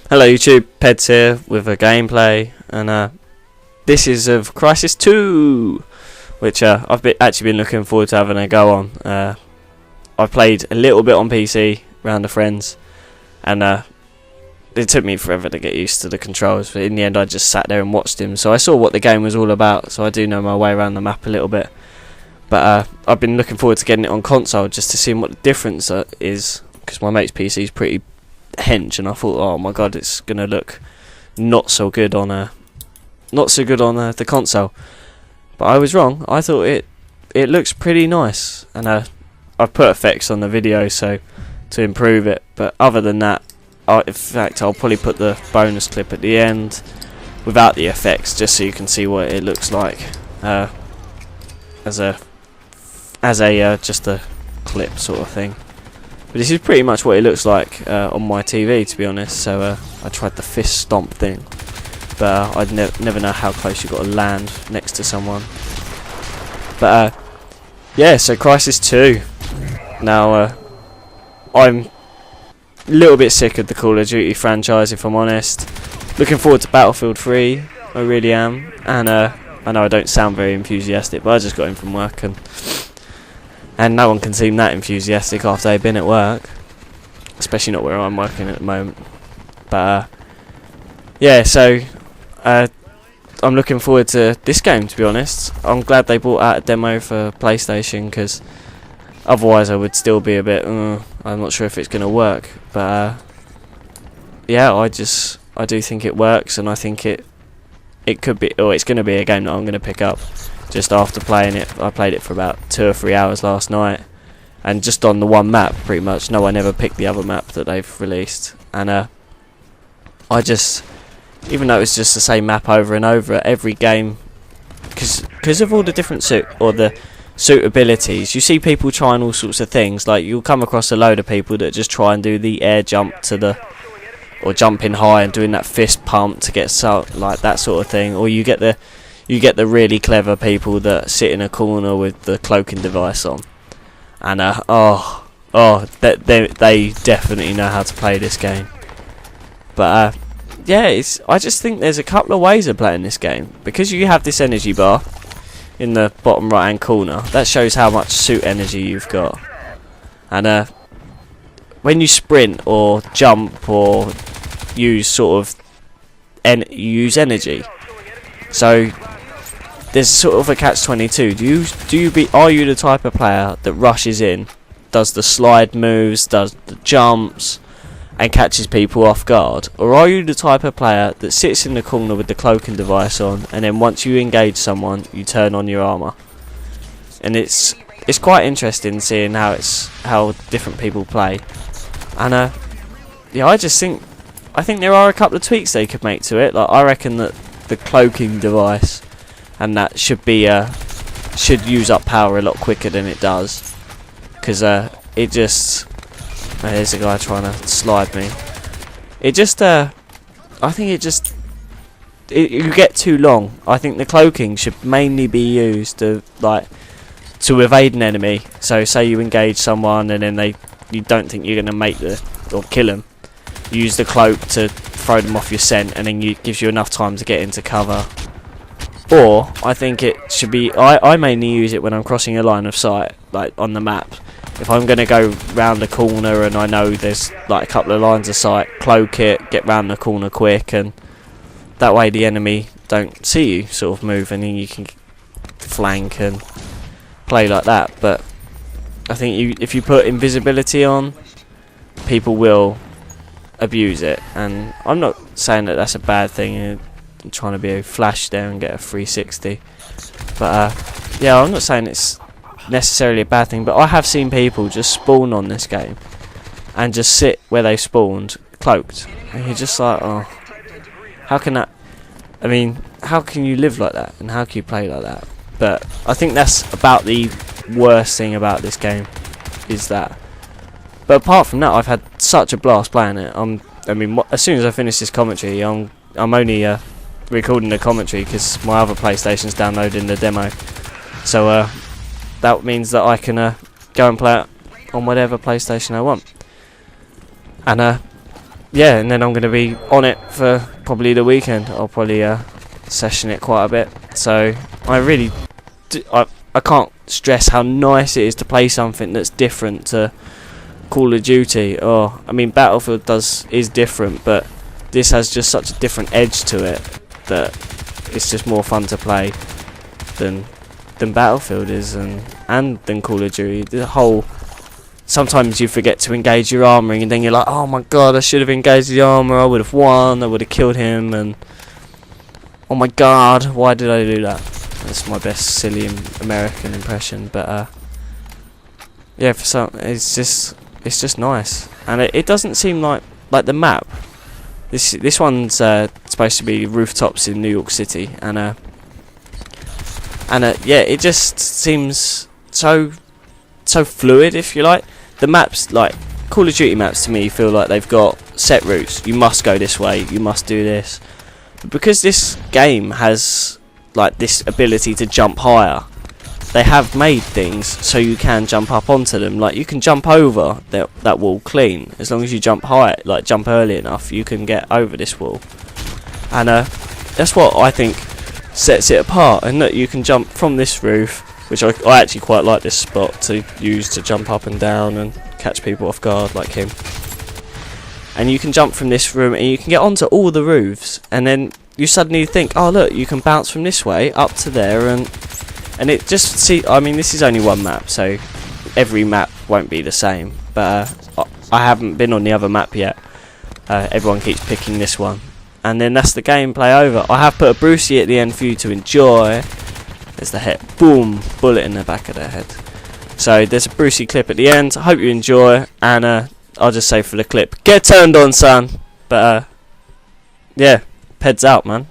Hello YouTube, pedz here with a gameplay, and this is of Crysis 2, which I've actually been looking forward to having a go on. I played a little bit on PC, around the friends, and it took me forever to get used to the controls, but in the end I just sat there and watched him, so I saw what the game was all about, so I do know my way around the map a little bit. But I've been looking forward to getting it on console, just to see what the difference is, because my mate's PC is pretty hench, and I thought, oh my god, it's gonna look not so good on the console. But I was wrong. I thought it looks pretty nice, and I've put effects on the video so to improve it. But other than that, in fact, I'll probably put the bonus clip at the end without the effects, just so you can see what it looks like as a just a clip sort of thing. But this is pretty much what it looks like on my TV, to be honest. So I tried the fist stomp thing, but I'd never know how close you've got to land next to someone. But yeah, so Crysis 2. Now I'm a little bit sick of the Call of Duty franchise, if I'm honest. Looking forward to Battlefield 3, I really am. And I know I don't sound very enthusiastic, but I just got in from work, and no one can seem that enthusiastic after they've been at work, especially not where I'm working at the moment. But yeah, so I'm looking forward to this game, to be honest. I'm glad they brought out a demo for PlayStation, because otherwise I would still be a bit I'm not sure if it's going to work. But yeah, I do think it works, and I think it could be, or it's going to be a game that I'm going to pick up just after playing it. I played it for about 2 or 3 hours last night, and just on the one map, pretty much. No, I never picked the other map that they've released, and I just, even though it's just the same map over and over every game, because of all the different suitabilities, you see people trying all sorts of things. Like, you'll come across a load of people that just try and do the air jump or jumping high and doing that fist pump to get like that sort of thing, or you get the really clever people that sit in a corner with the cloaking device on, and they definitely know how to play this game. But yeah, I just think there's a couple of ways of playing this game, because you have this energy bar in the bottom right hand corner that shows how much suit energy you've got, and when you sprint or jump or use use energy, so there's sort of a catch-22. Are you the type of player that rushes in, does the slide moves, does the jumps, and catches people off guard? Or are you the type of player that sits in the corner with the cloaking device on, and then once you engage someone, you turn on your armor? And it's quite interesting seeing how different people play. And yeah, I think there are a couple of tweaks they could make to it. Like, I reckon that the cloaking device and that should use up power a lot quicker than it does, because it just, there's a guy trying to slide me. It just I think you get too long. I think the cloaking should mainly be used to evade an enemy. So say you engage someone and then you don't think you're going to or kill them, use the cloak to throw them off your scent, and then it gives you enough time to get into cover. Or I think it should be, I mainly use it when I'm crossing a line of sight, like on the map. If I'm going to go round the corner and I know there's like a couple of lines of sight, cloak it, get round the corner quick, and that way the enemy don't see you sort of move, and then you can flank and play like that. But I think if you put invisibility on, people will abuse it, and I'm not saying that that's a bad thing. I'm trying to be a flash there and get a 360, but yeah, I'm not saying it's necessarily a bad thing. But I have seen people just spawn on this game and just sit where they spawned cloaked, and you're just like, oh, how can that, I mean, how can you live like that, and how can you play like that? But I think that's about the worst thing about this game, is that. But apart from that, I've had such a blast playing it. As soon as I finish this commentary, I'm only recording the commentary because my other PlayStation's downloading the demo. So that means that I can go and play it on whatever PlayStation I want. And yeah, and then I'm going to be on it for probably the weekend. I'll probably session it quite a bit. So I really I can't stress how nice it is to play something that's different to Call of Duty. Or I mean, Battlefield is different, but this has just such a different edge to it that it's just more fun to play than Battlefield is, and than Call of Duty. The whole, sometimes you forget to engage your armour, and then you're like, oh my god, I should have engaged the armour, I would have won, I would have killed him, and oh my god, why did I do that? That's my best silly American impression, but yeah, for some, it's just nice, and it doesn't seem like the map. This one's supposed to be rooftops in New York City, and yeah, it just seems so fluid, if you like. The maps, like Call of Duty maps, to me feel like they've got set routes. You must go this way, you must do this. But because this game has like this ability to jump higher, they have made things so you can jump up onto them. Like you can jump over that wall clean, as long as you jump high, like jump early enough, you can get over this wall. And that's what I think sets it apart, and that you can jump from this roof, which I actually quite like this spot to use to jump up and down and catch people off guard like him. And you can jump from this room and you can get onto all the roofs, and then you suddenly think, oh look, you can bounce from this way up to there, and it just I mean, this is only one map, so every map won't be the same, but I haven't been on the other map yet. Everyone keeps picking this one, and then that's the gameplay over. I have put a Brucey at the end for you to enjoy. There's the head, boom, bullet in the back of their head. So there's a Brucey clip at the end. I hope you enjoy, and I'll just say for the clip, get turned on, son. But yeah, pedz out, man.